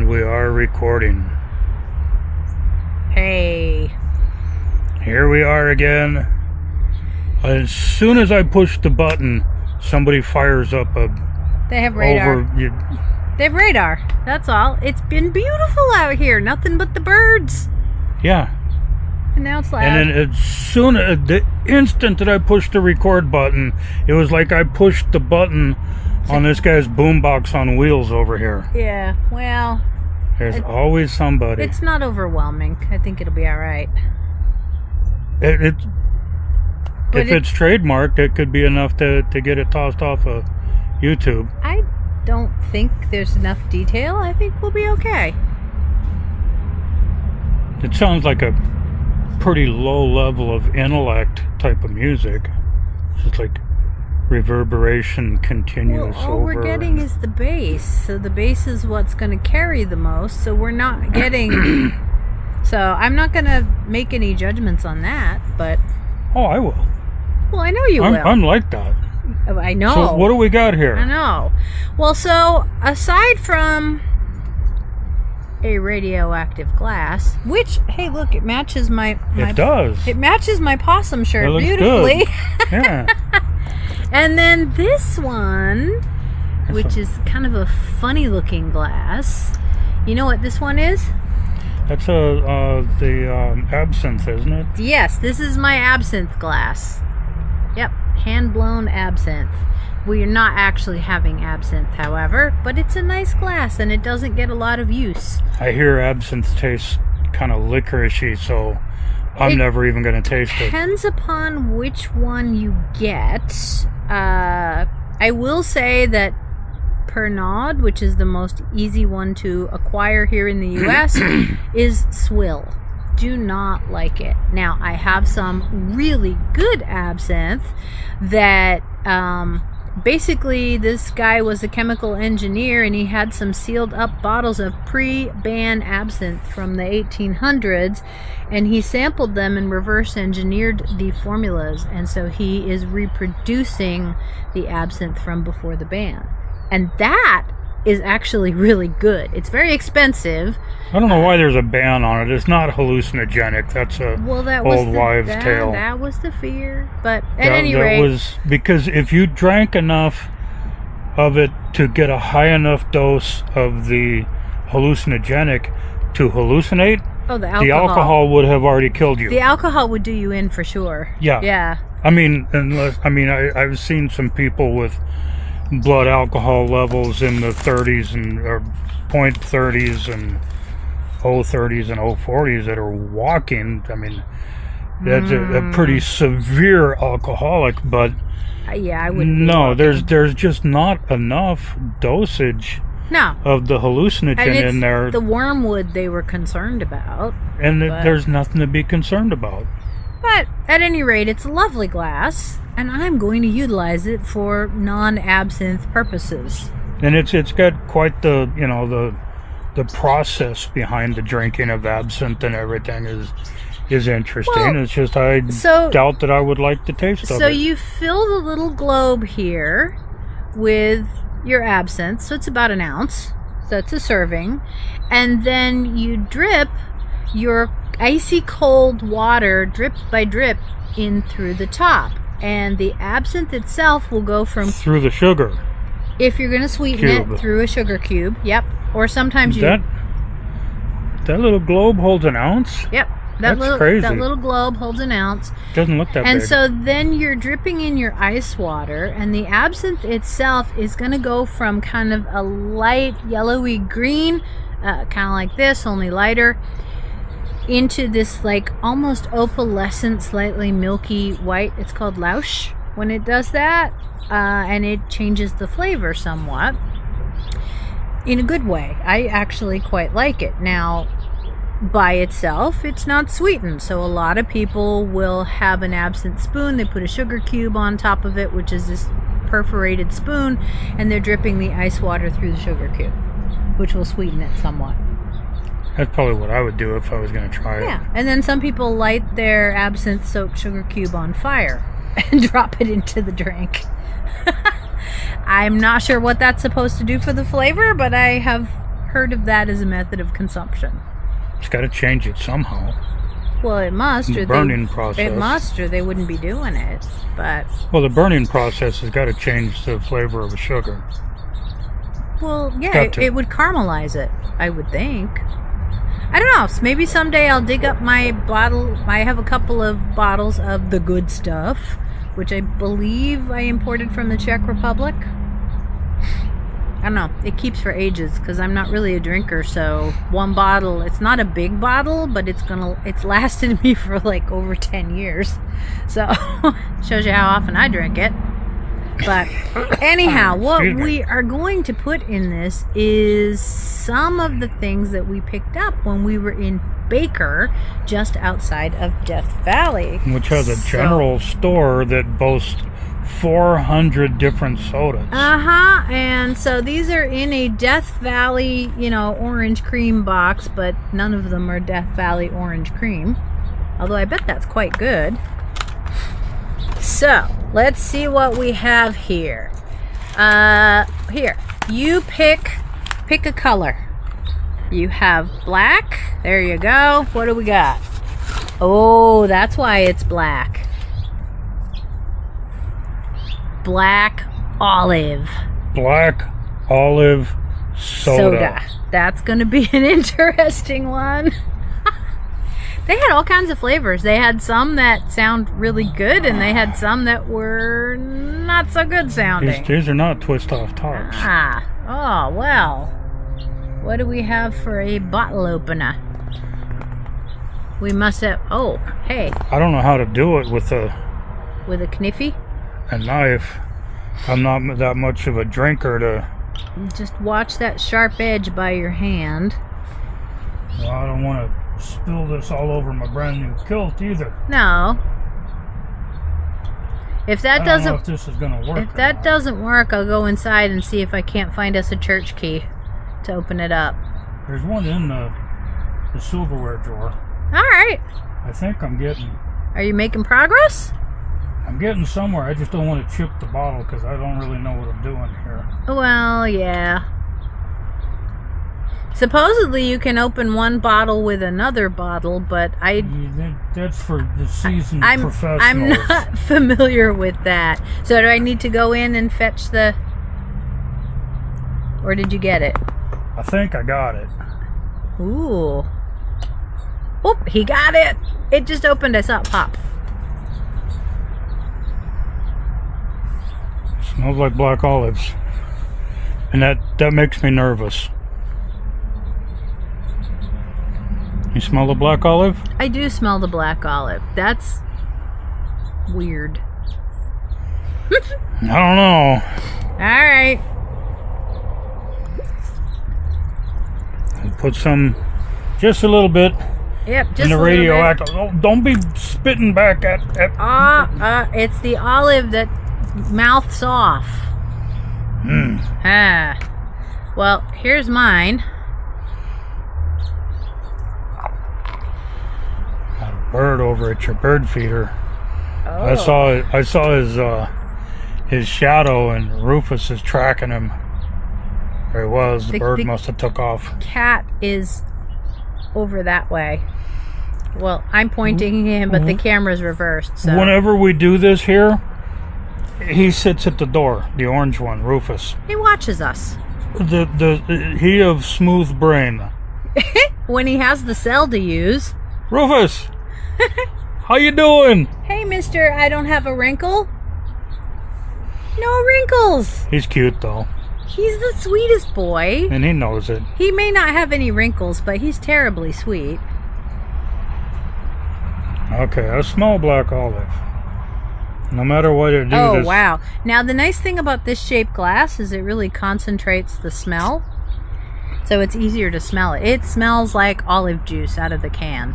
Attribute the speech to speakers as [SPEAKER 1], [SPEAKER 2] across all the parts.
[SPEAKER 1] And we are recording.
[SPEAKER 2] Hey.
[SPEAKER 1] Here we are again. As soon as I push the button, somebody fires up a...
[SPEAKER 2] They have radar. They have radar. That's all. It's been beautiful out here. Nothing but the birds.
[SPEAKER 1] Yeah.
[SPEAKER 2] And now it's loud.
[SPEAKER 1] And then the instant that I pushed the record button, it was like I pushed the button on this guy's boombox on wheels over here.
[SPEAKER 2] Yeah, well...
[SPEAKER 1] There's always somebody.
[SPEAKER 2] It's not overwhelming. I think it'll be all right.
[SPEAKER 1] If it's trademarked, it could be enough to get it tossed off of YouTube.
[SPEAKER 2] I don't think there's enough detail. I think we'll be okay.
[SPEAKER 1] It sounds like a pretty low level of intellect type of music. It's just like reverberation continues
[SPEAKER 2] well, all we're getting is the bass. So the bass is what's going to carry the most. So we're not getting... So I'm not going to make any judgments on that, but...
[SPEAKER 1] Oh, I will.
[SPEAKER 2] Well, I know you will.
[SPEAKER 1] I'm like that.
[SPEAKER 2] I know.
[SPEAKER 1] So what do we got here?
[SPEAKER 2] I know. Well, so aside from a radioactive glass, which, hey, look, it matches my
[SPEAKER 1] it does.
[SPEAKER 2] It matches my possum shirt
[SPEAKER 1] it looks
[SPEAKER 2] beautifully.
[SPEAKER 1] Good. Yeah.
[SPEAKER 2] And then this one, which is kind of a funny looking glass. You know what this one is?
[SPEAKER 1] That's the absinthe, isn't it?
[SPEAKER 2] Yes, this is my absinthe glass. Yep, hand-blown absinthe. We are not actually having absinthe, however, but it's a nice glass and it doesn't get a lot of use.
[SPEAKER 1] I hear absinthe tastes kind of licoricey, so I'm never even going to taste it.
[SPEAKER 2] Depends upon which one you get. I will say that Pernod, which is the most easy one to acquire here in the U.S., is swill. Do not like it. Now, I have some really good absinthe that basically this guy was a chemical engineer and he had some sealed up bottles of pre-ban absinthe from the 1800s and he sampled them and reverse engineered the formulas, and so he is reproducing the absinthe from before the ban. And that is actually really good. It's very expensive.
[SPEAKER 1] I don't know why there's a ban on it. It's not hallucinogenic. That's a old wives' tale.
[SPEAKER 2] That was the fear. But at any rate...
[SPEAKER 1] That was because if you drank enough of it to get a high enough dose of the hallucinogenic to hallucinate, the alcohol would have already killed you.
[SPEAKER 2] The alcohol would do you in for sure.
[SPEAKER 1] Yeah.
[SPEAKER 2] Yeah.
[SPEAKER 1] I've seen some people with blood alcohol levels in the 30s and or 0.30s and 0.30s and 0.40s that are walking. I mean, that's a pretty severe alcoholic, but
[SPEAKER 2] yeah, I wouldn't.
[SPEAKER 1] No, there's just not enough dosage.
[SPEAKER 2] No.
[SPEAKER 1] Of the hallucinogen in there.
[SPEAKER 2] The wormwood they were concerned about.
[SPEAKER 1] And there's nothing to be concerned about.
[SPEAKER 2] But at any rate, it's a lovely glass, and I'm going to utilize it for non-absinthe purposes.
[SPEAKER 1] And it's got quite the process behind the drinking of absinthe and everything is interesting. Well, it's just I doubt that I would like the taste of it.
[SPEAKER 2] So you fill the little globe here with your absinthe, so it's about an ounce, so it's a serving, and then you drip your icy cold water drip by drip in through the top, and the absinthe itself will go from
[SPEAKER 1] through the sugar.
[SPEAKER 2] If you're going to sweeten it, through a sugar cube. Yep. Or sometimes
[SPEAKER 1] that little globe holds an ounce.
[SPEAKER 2] Yep.
[SPEAKER 1] That's crazy.
[SPEAKER 2] That little globe holds an ounce.
[SPEAKER 1] Doesn't look that big.
[SPEAKER 2] And so then you're dripping in your ice water, and the absinthe itself is going to go from kind of a light yellowy green, kind of like this, only lighter, into this like almost opalescent, slightly milky white. It's called Lausch when it does that, and it changes the flavor somewhat in a good way. I actually quite like it. Now, by itself, it's not sweetened, so a lot of people will have an absinthe spoon. They put a sugar cube on top of it, which is this perforated spoon, and they're dripping the ice water through the sugar cube, which will sweeten it somewhat.
[SPEAKER 1] That's probably what I would do if I was going to try it.
[SPEAKER 2] Yeah, and then some people light their absinthe-soaked sugar cube on fire and drop it into the drink. I'm not sure what that's supposed to do for the flavor, but I have heard of that as a method of consumption.
[SPEAKER 1] It's got to change it somehow.
[SPEAKER 2] Well, it must.
[SPEAKER 1] The burning process.
[SPEAKER 2] It must, or they wouldn't be doing it. But
[SPEAKER 1] well, the burning process has got to change the flavor of the sugar.
[SPEAKER 2] well, yeah, it would caramelize it, I would think. I don't know. So maybe someday I'll dig up my bottle. I have a couple of bottles of the good stuff, which I believe I imported from the Czech Republic. I don't know. It keeps for ages because I'm not really a drinker. So one bottle, it's not a big bottle, but it's lasted me for like over 10 years. So shows you how often I drink it. But anyhow, what we are going to put in this is some of the things that we picked up when we were in Baker, just outside of Death Valley.
[SPEAKER 1] Which has a general store that boasts 400 different sodas.
[SPEAKER 2] And so these are in a Death Valley, orange cream box, but none of them are Death Valley orange cream. Although I bet that's quite good. So, let's see what we have here. Here, you pick a color. You have black. There you go. What do we got? Oh, that's why it's black. Black olive.
[SPEAKER 1] Black olive soda.
[SPEAKER 2] That's going to be an interesting one. They had all kinds of flavors. They had some that sound really good, and they had some that were not so good sounding.
[SPEAKER 1] These are not twist off tops.
[SPEAKER 2] Oh, well. What do we have for a bottle opener? We must have... Oh, hey.
[SPEAKER 1] I don't know how to do it with a
[SPEAKER 2] kniffy?
[SPEAKER 1] A knife. I'm not that much of a drinker to...
[SPEAKER 2] Just watch that sharp edge by your hand.
[SPEAKER 1] Well, I don't want to spill this all over my brand new kilt either.
[SPEAKER 2] No. If that doesn't...
[SPEAKER 1] I don't know if this is going to work.
[SPEAKER 2] If that doesn't work, I'll go inside and see if I can't find us a church key to open it up.
[SPEAKER 1] There's one in the silverware drawer.
[SPEAKER 2] All right.
[SPEAKER 1] I think I'm getting...
[SPEAKER 2] Are you making progress?
[SPEAKER 1] I'm getting somewhere. I just don't want to chip the bottle because I don't really know what I'm doing here.
[SPEAKER 2] Well, yeah. Supposedly you can open one bottle with another bottle, but
[SPEAKER 1] that's for the seasoned professionals.
[SPEAKER 2] I'm not familiar with that. So do I need to go in and fetch the... Or did you get it?
[SPEAKER 1] I think I got it.
[SPEAKER 2] Ooh. Oop, he got it. It just opened. I saw it pop.
[SPEAKER 1] Smells like black olives. And that makes me nervous. You smell the black olive?
[SPEAKER 2] I do smell the black olive. That's weird.
[SPEAKER 1] I don't know.
[SPEAKER 2] All right.
[SPEAKER 1] I'll put some, just a little bit.
[SPEAKER 2] Yep, just
[SPEAKER 1] in the
[SPEAKER 2] a little bit.
[SPEAKER 1] radioactive. Oh, don't be spitting back at.
[SPEAKER 2] It's the olive that mouths off. Well, here's mine.
[SPEAKER 1] Got a bird over at your bird feeder.
[SPEAKER 2] Oh.
[SPEAKER 1] I saw his shadow, and Rufus is tracking him. There he was. The bird must have took off.
[SPEAKER 2] Cat is over that way. Well, I'm pointing at him, but the camera's reversed. So.
[SPEAKER 1] Whenever we do this here, he sits at the door. The orange one, Rufus.
[SPEAKER 2] He watches us.
[SPEAKER 1] He of smooth brain.
[SPEAKER 2] When he has the cell to use.
[SPEAKER 1] Rufus, how you doing?
[SPEAKER 2] Hey, mister, I don't have a wrinkle. No wrinkles.
[SPEAKER 1] He's cute, though.
[SPEAKER 2] He's the sweetest boy.
[SPEAKER 1] And he knows it.
[SPEAKER 2] He may not have any wrinkles, but he's terribly sweet.
[SPEAKER 1] Okay, I smell black olive. No matter what it does.
[SPEAKER 2] Oh, wow. Now, the nice thing about this shaped glass is it really concentrates the smell. So it's easier to smell it. It smells like olive juice out of the can.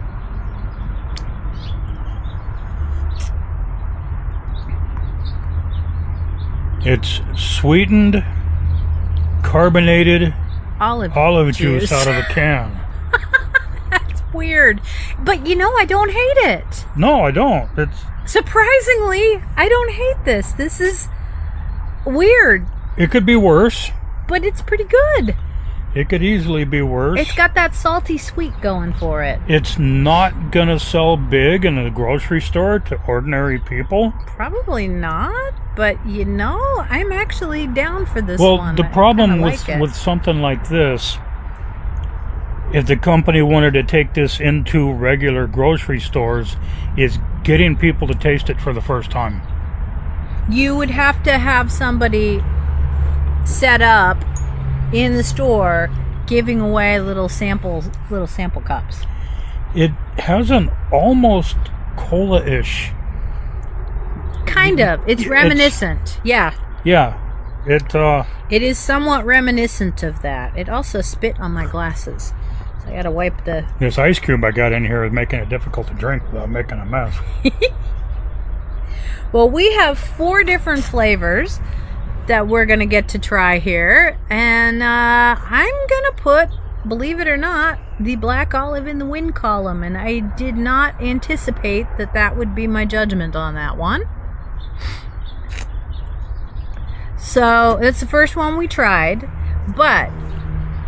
[SPEAKER 2] It's sweetened, carbonated olive juice out of a can. That's weird. But I don't hate it.
[SPEAKER 1] No, I don't.
[SPEAKER 2] Surprisingly, I don't hate this. This is weird.
[SPEAKER 1] It could be worse.
[SPEAKER 2] But it's pretty good.
[SPEAKER 1] It could easily be worse.
[SPEAKER 2] It's got that salty sweet going for it.
[SPEAKER 1] It's not gonna sell big in a grocery store to ordinary people.
[SPEAKER 2] Probably not, but I'm actually down for this
[SPEAKER 1] Well,
[SPEAKER 2] one.
[SPEAKER 1] the
[SPEAKER 2] I
[SPEAKER 1] problem
[SPEAKER 2] kinda like it.
[SPEAKER 1] with something like this, if the company wanted to take this into regular grocery stores, is getting people to taste it for the first time.
[SPEAKER 2] You would have to have somebody set up in the store giving away little sample cups.
[SPEAKER 1] It has an almost cola-ish.
[SPEAKER 2] Kind of. It's reminiscent. Yeah.
[SPEAKER 1] Yeah.
[SPEAKER 2] It is somewhat reminiscent of that. It also spit on my glasses. So I gotta wipe the...
[SPEAKER 1] This ice cube I got in here is making it difficult to drink without making a mess.
[SPEAKER 2] Well, we have 4 different flavors that we're going to get to try here. And I'm going to put, believe it or not, the black olive in the win column. And I did not anticipate that would be my judgment on that one. So that's the first one we tried. But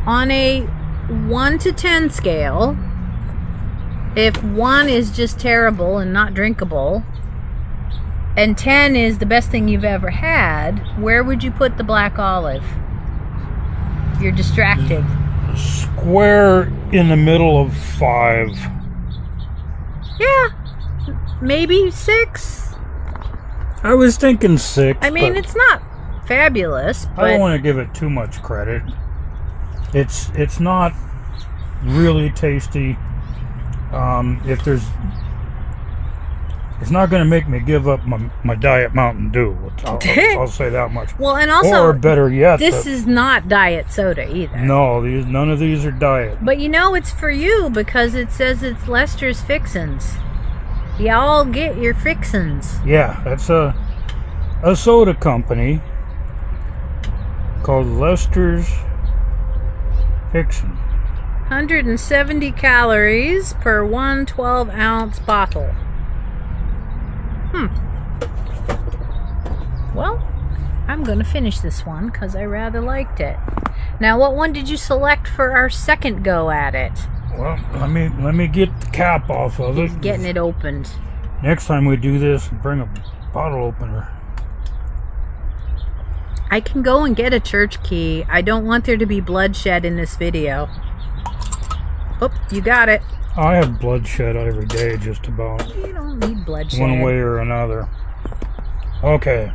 [SPEAKER 2] on a 1 to 10 scale, if 1 is just terrible and not drinkable, and 10 is the best thing you've ever had, where would you put the black olive? You're distracted.
[SPEAKER 1] Square in the middle of 5.
[SPEAKER 2] Yeah, maybe 6.
[SPEAKER 1] I was thinking 6.
[SPEAKER 2] I mean, it's not fabulous, but
[SPEAKER 1] I don't want to give it too much credit. It's not really tasty. It's not going to make me give up my Diet Mountain Dew. I'll say that much.
[SPEAKER 2] Well, and also,
[SPEAKER 1] or better yet,
[SPEAKER 2] this is not diet soda either.
[SPEAKER 1] No, none of these are diet.
[SPEAKER 2] But it's for you because it says it's Lester's Fixins. Y'all get your fixins.
[SPEAKER 1] Yeah, that's a soda company called Lester's Fixin.
[SPEAKER 2] 170 calories per 1 12-ounce bottle. Well, I'm going to finish this one because I rather liked it. Now, what one did you select for our second go at it?
[SPEAKER 1] Well, let me get the cap off of it.
[SPEAKER 2] He's getting it opened.
[SPEAKER 1] Next time we do this, bring a bottle opener.
[SPEAKER 2] I can go and get a church key. I don't want there to be bloodshed in this video. Oh, you got it.
[SPEAKER 1] I have bloodshed every day, just about.
[SPEAKER 2] You don't need bloodshed.
[SPEAKER 1] One way or another. Okay.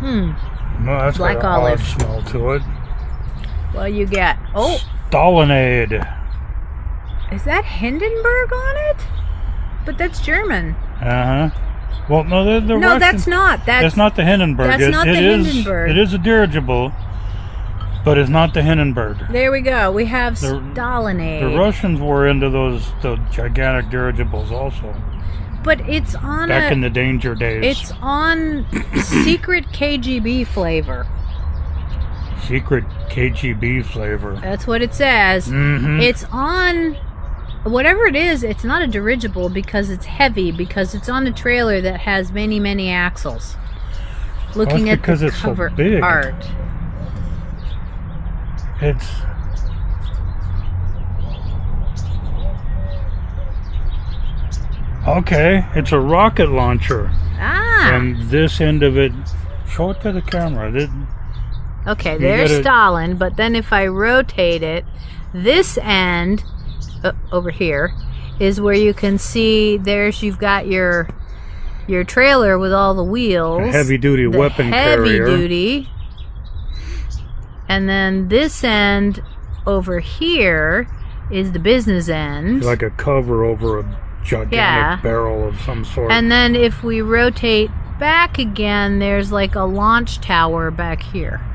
[SPEAKER 2] Well,
[SPEAKER 1] that's
[SPEAKER 2] black
[SPEAKER 1] got an
[SPEAKER 2] olive
[SPEAKER 1] odd smell to it.
[SPEAKER 2] Well, you get... Oh!
[SPEAKER 1] Stalinade.
[SPEAKER 2] Is that Hindenburg on it? But that's German.
[SPEAKER 1] Uh-huh. Well, no, the
[SPEAKER 2] No,
[SPEAKER 1] Russian,
[SPEAKER 2] that's not. That's
[SPEAKER 1] not the Hindenburg.
[SPEAKER 2] That's not the Hindenburg.
[SPEAKER 1] It is a dirigible, but it's not the Hindenburg.
[SPEAKER 2] There we go. We have Stalinade.
[SPEAKER 1] The Russians were into the gigantic dirigibles also.
[SPEAKER 2] But it's on
[SPEAKER 1] back in the danger days.
[SPEAKER 2] It's on secret KGB flavor.
[SPEAKER 1] Secret KGB flavor.
[SPEAKER 2] That's what it says.
[SPEAKER 1] Mm-hmm.
[SPEAKER 2] It's on whatever it is. It's not a dirigible because it's heavy, because it's on a trailer that has many, many axles. Looking at the cover art.
[SPEAKER 1] It's... Okay, it's a rocket launcher.
[SPEAKER 2] Ah.
[SPEAKER 1] And this end of it, show it to the camera.
[SPEAKER 2] Okay, there's Stalin, but then if I rotate it, this end, over here, is where you can see, you've got your trailer with all the wheels.
[SPEAKER 1] A heavy-duty weapon carrier.
[SPEAKER 2] Heavy-duty. And then this end over here is the business end.
[SPEAKER 1] Like a cover over a gigantic barrel of some sort.
[SPEAKER 2] And then if we rotate back again, there's like a launch tower back here.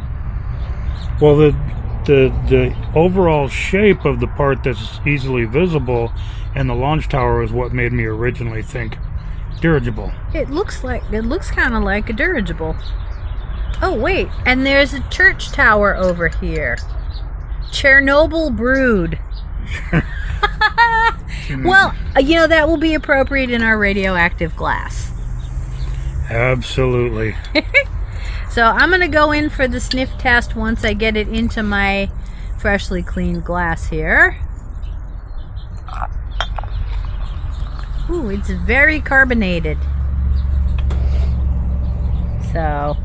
[SPEAKER 1] Well, the overall shape of the part that's easily visible and the launch tower is what made me originally think dirigible.
[SPEAKER 2] It looks kind of like a dirigible. Oh wait, and there's a church tower over here. Chernobyl Brood. Well, that will be appropriate in our radioactive glass.
[SPEAKER 1] Absolutely.
[SPEAKER 2] So I'm going to go in for the sniff test once I get it into my freshly cleaned glass here. Ooh, it's very carbonated. So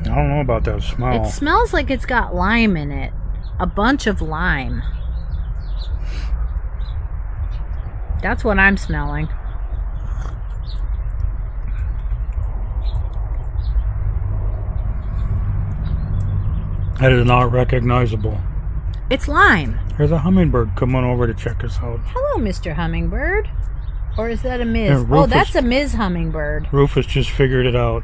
[SPEAKER 1] I don't know about that smell.
[SPEAKER 2] it smells like it's got lime in it. A bunch of lime. That's what I'm smelling.
[SPEAKER 1] That is not recognizable.
[SPEAKER 2] It's lime.
[SPEAKER 1] There's a hummingbird coming over to check us out.
[SPEAKER 2] Hello, Mr. Hummingbird. Or is that a Ms.?
[SPEAKER 1] Yeah,
[SPEAKER 2] Oh,
[SPEAKER 1] Rufus-
[SPEAKER 2] that's a Ms. Hummingbird.
[SPEAKER 1] Rufus just figured it out.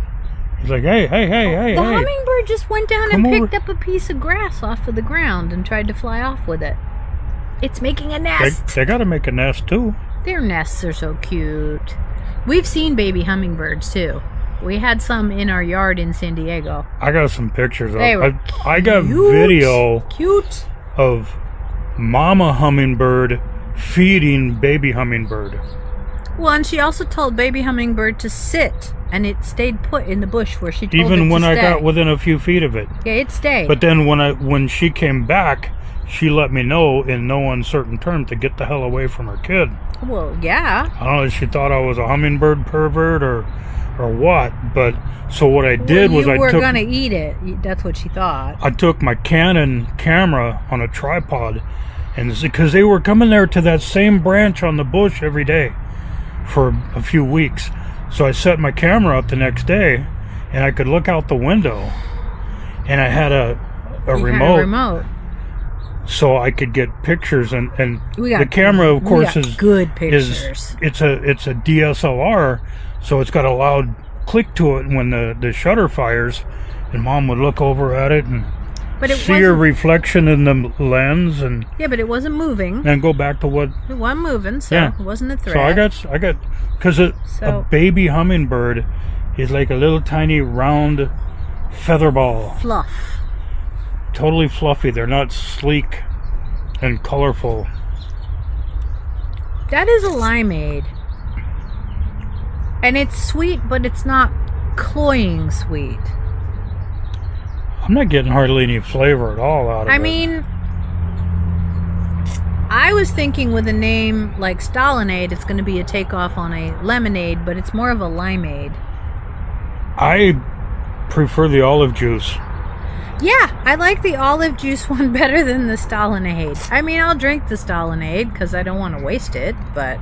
[SPEAKER 1] He's like, hey,
[SPEAKER 2] The hummingbird just went down
[SPEAKER 1] Come
[SPEAKER 2] and
[SPEAKER 1] over.
[SPEAKER 2] picked up a piece of grass off of the ground and tried to fly off with it. It's making a nest.
[SPEAKER 1] They gotta make a nest too.
[SPEAKER 2] Their nests are so cute. We've seen baby hummingbirds too. We had some in our yard in San Diego.
[SPEAKER 1] I got some pictures of
[SPEAKER 2] They were
[SPEAKER 1] I got
[SPEAKER 2] cute.
[SPEAKER 1] video
[SPEAKER 2] Cute.
[SPEAKER 1] of mama hummingbird feeding baby hummingbird.
[SPEAKER 2] Well, and she also told baby hummingbird to sit, and it stayed put in the bush where she told
[SPEAKER 1] Even
[SPEAKER 2] it
[SPEAKER 1] when
[SPEAKER 2] to
[SPEAKER 1] I
[SPEAKER 2] stay.
[SPEAKER 1] got within a few feet of it.
[SPEAKER 2] Yeah, it stayed.
[SPEAKER 1] But then when she came back, she let me know in no uncertain terms to get the hell away from her kid.
[SPEAKER 2] Well, yeah.
[SPEAKER 1] I don't know if she thought I was a hummingbird pervert or what, but so what I did was
[SPEAKER 2] you
[SPEAKER 1] I
[SPEAKER 2] were
[SPEAKER 1] took
[SPEAKER 2] gonna eat it. That's what she thought.
[SPEAKER 1] I took my Canon camera on a tripod, and because they were coming there to that same branch on the bush every day for a few weeks, so I set my camera up the next day, and I could look out the window, and I had a
[SPEAKER 2] You had
[SPEAKER 1] remote, so I could get pictures, and
[SPEAKER 2] We got-
[SPEAKER 1] the camera, of
[SPEAKER 2] we
[SPEAKER 1] course,
[SPEAKER 2] got
[SPEAKER 1] is
[SPEAKER 2] good
[SPEAKER 1] is
[SPEAKER 2] pictures.
[SPEAKER 1] it's a DSLR, so it's got a loud click to it when the shutter fires, and Mom would look over at it and
[SPEAKER 2] But it
[SPEAKER 1] see her
[SPEAKER 2] wasn't.
[SPEAKER 1] reflection in the lens, and
[SPEAKER 2] Yeah, but it wasn't moving.
[SPEAKER 1] then go back to what.
[SPEAKER 2] It wasn't moving, so
[SPEAKER 1] Yeah.
[SPEAKER 2] it wasn't a threat.
[SPEAKER 1] So I got because a
[SPEAKER 2] So-
[SPEAKER 1] baby hummingbird is like a little tiny round feather ball,
[SPEAKER 2] Fluff.
[SPEAKER 1] totally fluffy. They're not sleek and colorful.
[SPEAKER 2] That is a limeade. And it's sweet, but it's not cloying sweet.
[SPEAKER 1] I'm not getting hardly any flavor at all out of it.
[SPEAKER 2] I mean, I was thinking with a name like Stalinade, it's going to be a takeoff on a lemonade, but it's more of a limeade.
[SPEAKER 1] I prefer the olive juice.
[SPEAKER 2] Yeah, I like the olive juice one better than the Stalinade. I mean, I'll drink the Stalinade because I don't want to waste it, but...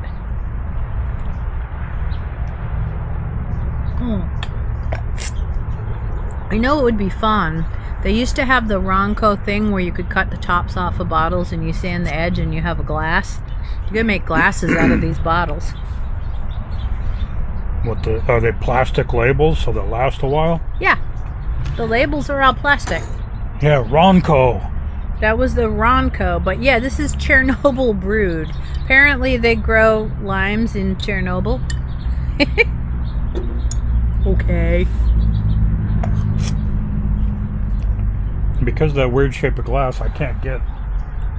[SPEAKER 2] I know it would be fun. They used to have the Ronco thing where you could cut the tops off of bottles and you sand the edge and you have a glass. You could make glasses out of these bottles.
[SPEAKER 1] Are they plastic labels so they'll last a while?
[SPEAKER 2] Yeah, the labels are all plastic.
[SPEAKER 1] Yeah, Ronco.
[SPEAKER 2] That was the Ronco, but yeah, this is Chernobyl brewed. Apparently they grow limes in Chernobyl. Okay.
[SPEAKER 1] Because of that weird shape of glass, I can't get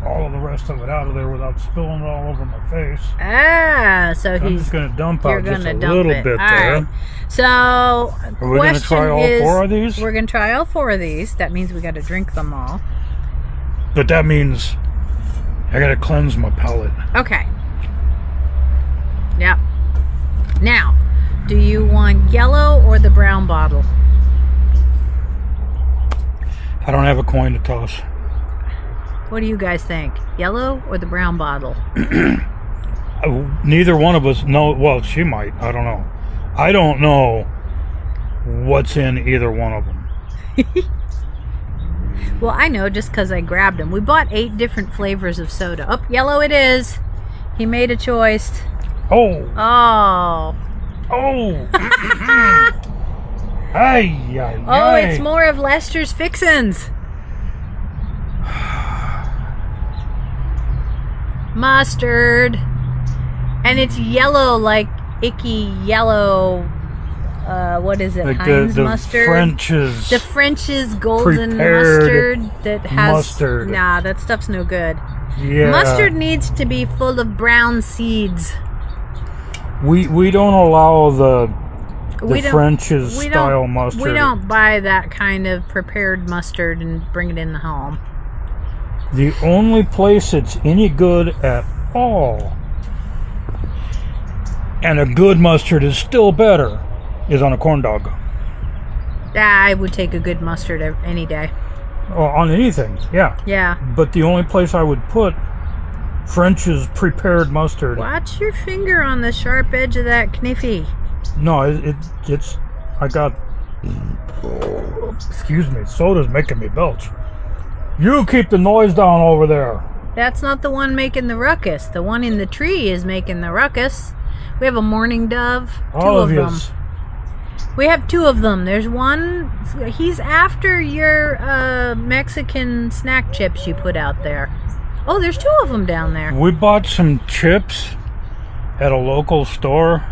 [SPEAKER 1] all of the rest of it out of there without spilling it all over my face.
[SPEAKER 2] Ah, so
[SPEAKER 1] I'm
[SPEAKER 2] he's...
[SPEAKER 1] just going to dump
[SPEAKER 2] You're
[SPEAKER 1] out just
[SPEAKER 2] gonna
[SPEAKER 1] a
[SPEAKER 2] dump
[SPEAKER 1] little
[SPEAKER 2] it.
[SPEAKER 1] bit
[SPEAKER 2] All
[SPEAKER 1] there.
[SPEAKER 2] right. So,
[SPEAKER 1] Are we going to try all four of these?
[SPEAKER 2] We're going to try all four of these. That means we got to drink them all.
[SPEAKER 1] But that means I got to cleanse my palate.
[SPEAKER 2] Okay. Yep. Now, do you want yellow or the brown bottle?
[SPEAKER 1] I don't have a coin to toss.
[SPEAKER 2] What do you guys think? Yellow or the brown bottle?
[SPEAKER 1] Neither one of us know. Well, she might. I don't know. I don't know what's in either one of them.
[SPEAKER 2] Well, I know just because I grabbed them. We bought 8 different flavors of soda. Oh, yellow it is. He made a choice.
[SPEAKER 1] Oh.
[SPEAKER 2] Oh.
[SPEAKER 1] Oh. Ay, ay,
[SPEAKER 2] Oh,
[SPEAKER 1] ay.
[SPEAKER 2] it's more of Lester's Fixins. Mustard. And it's yellow, like icky yellow. What is it?
[SPEAKER 1] Like
[SPEAKER 2] Heinz
[SPEAKER 1] the
[SPEAKER 2] mustard.
[SPEAKER 1] French's.
[SPEAKER 2] The French's golden
[SPEAKER 1] prepared
[SPEAKER 2] mustard that has.
[SPEAKER 1] mustard.
[SPEAKER 2] Nah, that stuff's no good.
[SPEAKER 1] Yeah.
[SPEAKER 2] Mustard needs to be full of brown seeds.
[SPEAKER 1] We don't allow the French's style mustard.
[SPEAKER 2] We don't buy that kind of prepared mustard and bring it in the home.
[SPEAKER 1] The only place it's any good at all, and a good mustard is still better, is on a corn dog.
[SPEAKER 2] I would take a good mustard any day.
[SPEAKER 1] Or on anything, yeah.
[SPEAKER 2] Yeah.
[SPEAKER 1] But the only place I would put French's prepared mustard.
[SPEAKER 2] Watch your finger on the sharp edge of that kniffy.
[SPEAKER 1] No, it's. I got. Excuse me, soda's making me belch. You keep the noise down over there.
[SPEAKER 2] That's not the one making the ruckus. The one in the tree is making the ruckus. We have a mourning dove. Two of them. We have two of them. There's one. He's after your Mexican snack chips you put out there. Oh, there's two of them down there.
[SPEAKER 1] We bought some chips at a local store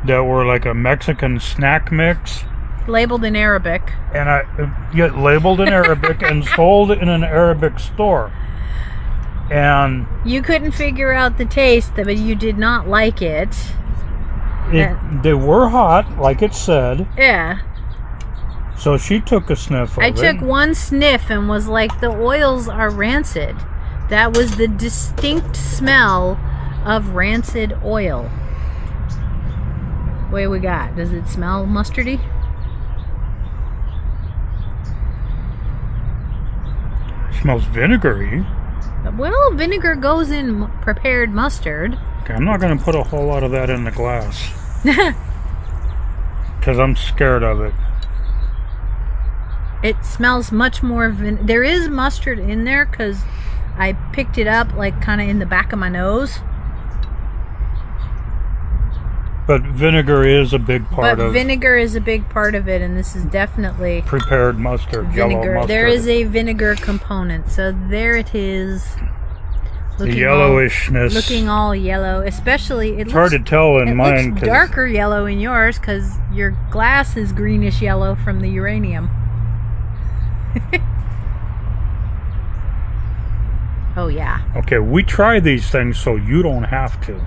[SPEAKER 1] that were like a Mexican snack mix.
[SPEAKER 2] Labeled in Arabic.
[SPEAKER 1] And labeled in Arabic and sold in an Arabic store. And
[SPEAKER 2] you couldn't figure out the taste, but you did not like it.
[SPEAKER 1] They were hot, like it said.
[SPEAKER 2] Yeah.
[SPEAKER 1] So she took a sniff of it.
[SPEAKER 2] I took one sniff and was like, the oils are rancid. That was the distinct smell of rancid oil. What we got? Does it smell mustardy?
[SPEAKER 1] It smells vinegary.
[SPEAKER 2] Well, vinegar goes in prepared mustard.
[SPEAKER 1] Okay, I'm not going to put a whole lot of that in the glass. Because I'm scared of it.
[SPEAKER 2] It smells much more... There is mustard in there because I picked it up like kind of in the back of my nose.
[SPEAKER 1] But vinegar is a big part of...
[SPEAKER 2] vinegar is a big part of it, and this is definitely...
[SPEAKER 1] prepared mustard,
[SPEAKER 2] vinegar.
[SPEAKER 1] Yellow mustard.
[SPEAKER 2] There is a vinegar component, so there it is.
[SPEAKER 1] The yellowishness.
[SPEAKER 2] Looking all yellow, especially...
[SPEAKER 1] It's hard to tell in mine.
[SPEAKER 2] It looks darker yellow in yours, because your glass is greenish yellow from the uranium. Oh, yeah.
[SPEAKER 1] Okay, we try these things so you don't have to.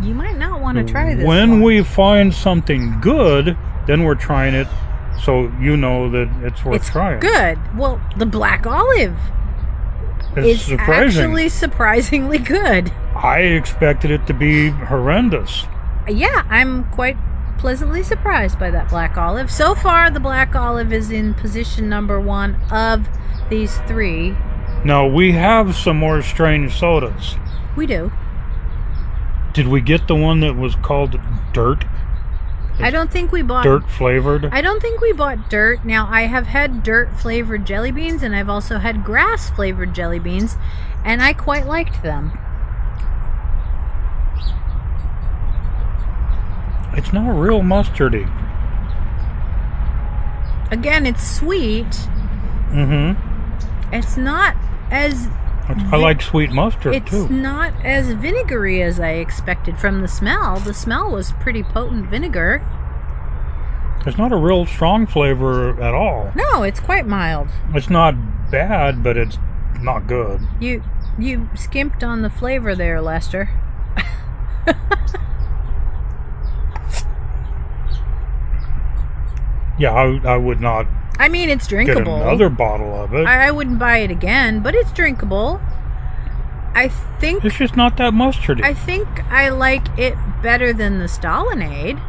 [SPEAKER 2] You might not want to try this
[SPEAKER 1] When we find something good, then we're trying it so you know that it's worth trying.
[SPEAKER 2] Good. Well, the black olive is actually surprisingly good.
[SPEAKER 1] I expected it to be horrendous.
[SPEAKER 2] Yeah, I'm quite pleasantly surprised by that black olive. So far, the black olive is in position number 1 of these 3.
[SPEAKER 1] Now, we have some more strange sodas.
[SPEAKER 2] We do.
[SPEAKER 1] Did we get the one that was called Dirt?
[SPEAKER 2] I don't think we bought...
[SPEAKER 1] Dirt flavored?
[SPEAKER 2] I don't think we bought Dirt. Now, I have had Dirt flavored jelly beans, and I've also had grass flavored jelly beans, and I quite liked them.
[SPEAKER 1] It's not real mustardy.
[SPEAKER 2] Again, it's sweet.
[SPEAKER 1] Mm-hmm.
[SPEAKER 2] It's not as...
[SPEAKER 1] I like sweet mustard, too.
[SPEAKER 2] It's not as vinegary as I expected from the smell. The smell was pretty potent vinegar.
[SPEAKER 1] It's not a real strong flavor at all.
[SPEAKER 2] No, it's quite mild.
[SPEAKER 1] It's not bad, but it's not good.
[SPEAKER 2] You skimped on the flavor there, Lester.
[SPEAKER 1] Yeah, I would not...
[SPEAKER 2] I mean, it's drinkable.
[SPEAKER 1] Get another bottle of it.
[SPEAKER 2] I wouldn't buy it again, but it's drinkable. I think...
[SPEAKER 1] It's just not that mustardy.
[SPEAKER 2] I think I like it better than the Stalinade.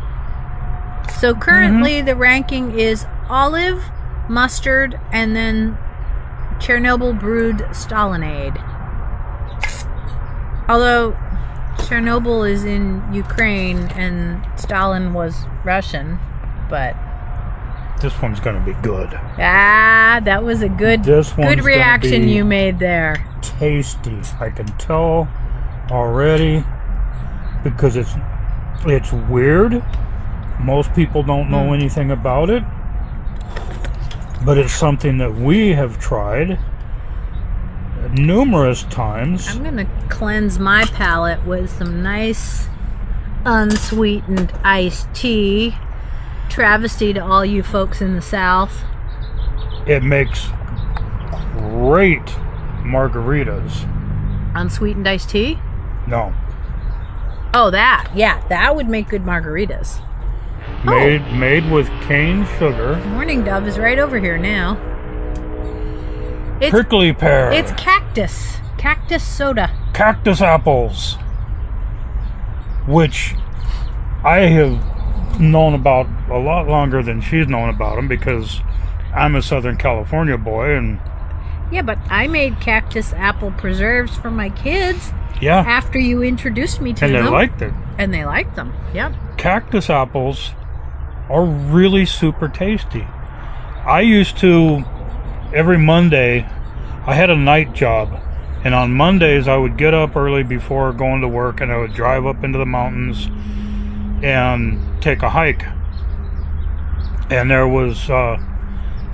[SPEAKER 2] So currently the ranking is olive, mustard, and then Chernobyl brewed Stalinade. Although Chernobyl is in Ukraine and Stalin was Russian, but...
[SPEAKER 1] This one's going to be good.
[SPEAKER 2] Ah, that was a good reaction you made there.
[SPEAKER 1] Tasty. I can tell already because it's weird. Most people don't know anything about it. But it's something that we have tried numerous times.
[SPEAKER 2] I'm going to cleanse my palate with some nice unsweetened iced tea. Travesty to all you folks in the South.
[SPEAKER 1] It makes great margaritas.
[SPEAKER 2] Unsweetened iced tea?
[SPEAKER 1] No.
[SPEAKER 2] Oh, that. Yeah, that would make good margaritas.
[SPEAKER 1] Made with cane sugar.
[SPEAKER 2] Morning Dove is right over here now. It's,
[SPEAKER 1] Prickly pear.
[SPEAKER 2] It's cactus. Cactus soda.
[SPEAKER 1] Cactus apples. Which I have known about a lot longer than she's known about them because I'm a Southern California boy. And
[SPEAKER 2] yeah, but I made cactus apple preserves for my kids.
[SPEAKER 1] Yeah.
[SPEAKER 2] After you introduced me to them.
[SPEAKER 1] And they liked it.
[SPEAKER 2] And they liked them. Yep.
[SPEAKER 1] Cactus apples are really super tasty. I used to, every Monday, I had a night job. And on Mondays, I would get up early before going to work and I would drive up into the mountains and take a hike. And there was the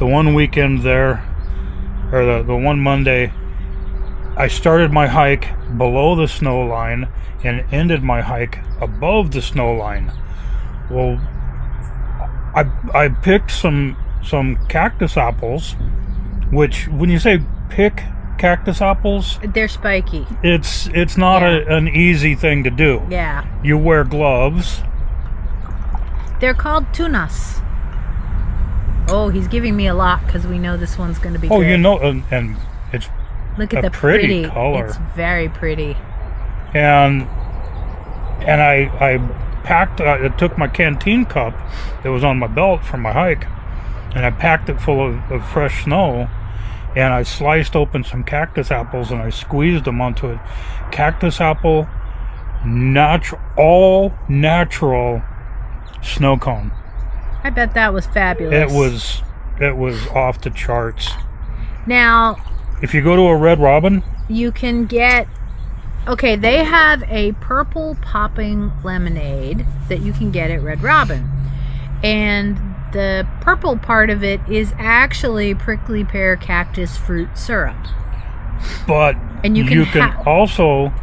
[SPEAKER 1] one weekend there, or the one Monday, I started my hike below the snow line and ended my hike above the snow line. Well, I picked some cactus apples, which when you say pick cactus apples,
[SPEAKER 2] they're spiky.
[SPEAKER 1] It's not an easy thing to do.
[SPEAKER 2] Yeah.
[SPEAKER 1] You wear gloves.
[SPEAKER 2] They're called tunas. Oh, he's giving me a lot because we know this one's going to be good.
[SPEAKER 1] You know, and it's
[SPEAKER 2] look at
[SPEAKER 1] a
[SPEAKER 2] the
[SPEAKER 1] pretty color.
[SPEAKER 2] It's very pretty.
[SPEAKER 1] And I packed. I took my canteen cup that was on my belt from my hike, and I packed it full of fresh snow. And I sliced open some cactus apples and I squeezed them onto it. Cactus apple, all natural snow cone.
[SPEAKER 2] I bet that was fabulous.
[SPEAKER 1] It was off the charts.
[SPEAKER 2] Now,
[SPEAKER 1] if you go to a Red Robin,
[SPEAKER 2] you can get. Okay, they have a purple popping lemonade that you can get at Red Robin, and the purple part of it is actually prickly pear cactus fruit syrup.
[SPEAKER 1] But you can also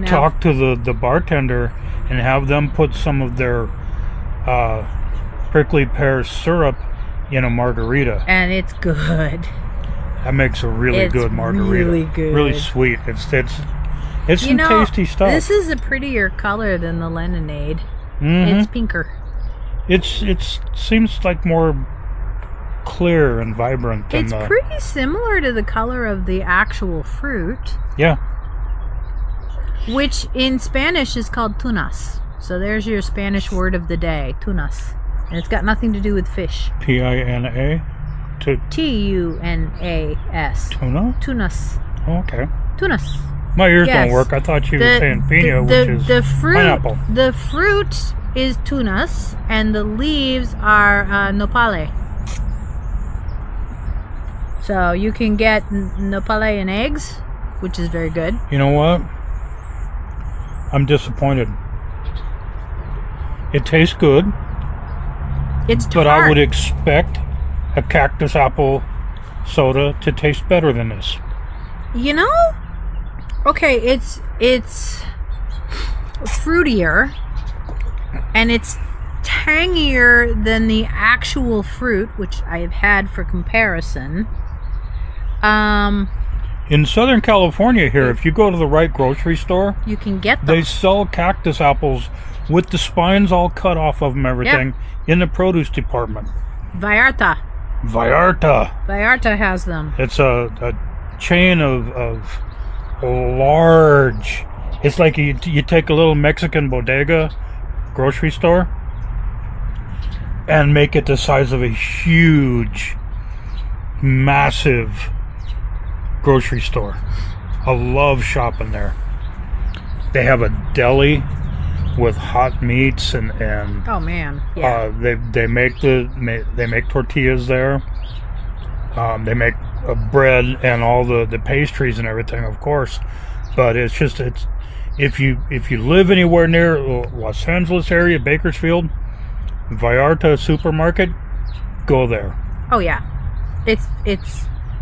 [SPEAKER 1] talk to the bartender and have them put some of their prickly pear syrup in a margarita.
[SPEAKER 2] And it's good.
[SPEAKER 1] That makes a really good margarita.
[SPEAKER 2] Really good.
[SPEAKER 1] Really sweet. It's some tasty stuff.
[SPEAKER 2] This is a prettier color than the lemonade.
[SPEAKER 1] Mm-hmm.
[SPEAKER 2] It's pinker.
[SPEAKER 1] It seems like more clear and vibrant than
[SPEAKER 2] it's pretty similar to the color of the actual fruit.
[SPEAKER 1] Yeah.
[SPEAKER 2] Which in Spanish is called tunas. So there's your Spanish word of the day, tunas. And it's got nothing to do with fish.
[SPEAKER 1] P-I-N-A?
[SPEAKER 2] T-U-N-A-S.
[SPEAKER 1] Tuna?
[SPEAKER 2] Tunas.
[SPEAKER 1] Oh, okay.
[SPEAKER 2] Tunas.
[SPEAKER 1] My ears don't work. I thought you were saying pina, which is pineapple.
[SPEAKER 2] The fruit is tunas, and the leaves are nopale. So you can get nopale in eggs, which is very good.
[SPEAKER 1] You know what? I'm disappointed. It tastes good.
[SPEAKER 2] It's tart.
[SPEAKER 1] But I would expect a cactus apple soda to taste better than this.
[SPEAKER 2] You know? Okay, it's fruitier, and it's tangier than the actual fruit, which I have had for comparison.
[SPEAKER 1] In Southern California here, if you go to the right grocery store,
[SPEAKER 2] you can get them.
[SPEAKER 1] They sell cactus apples with the spines all cut off of them, everything, in the produce department.
[SPEAKER 2] Vallarta has them.
[SPEAKER 1] It's a chain of large. It's like you take a little Mexican bodega grocery store and make it the size of a huge, massive grocery store. I love shopping there. They have a deli with hot meats and
[SPEAKER 2] oh man, yeah.
[SPEAKER 1] They make tortillas there. They make bread and all the pastries and everything, of course. But it's if you live anywhere near Los Angeles area, Bakersfield, Vallarta supermarket, go there.
[SPEAKER 2] Oh yeah, it's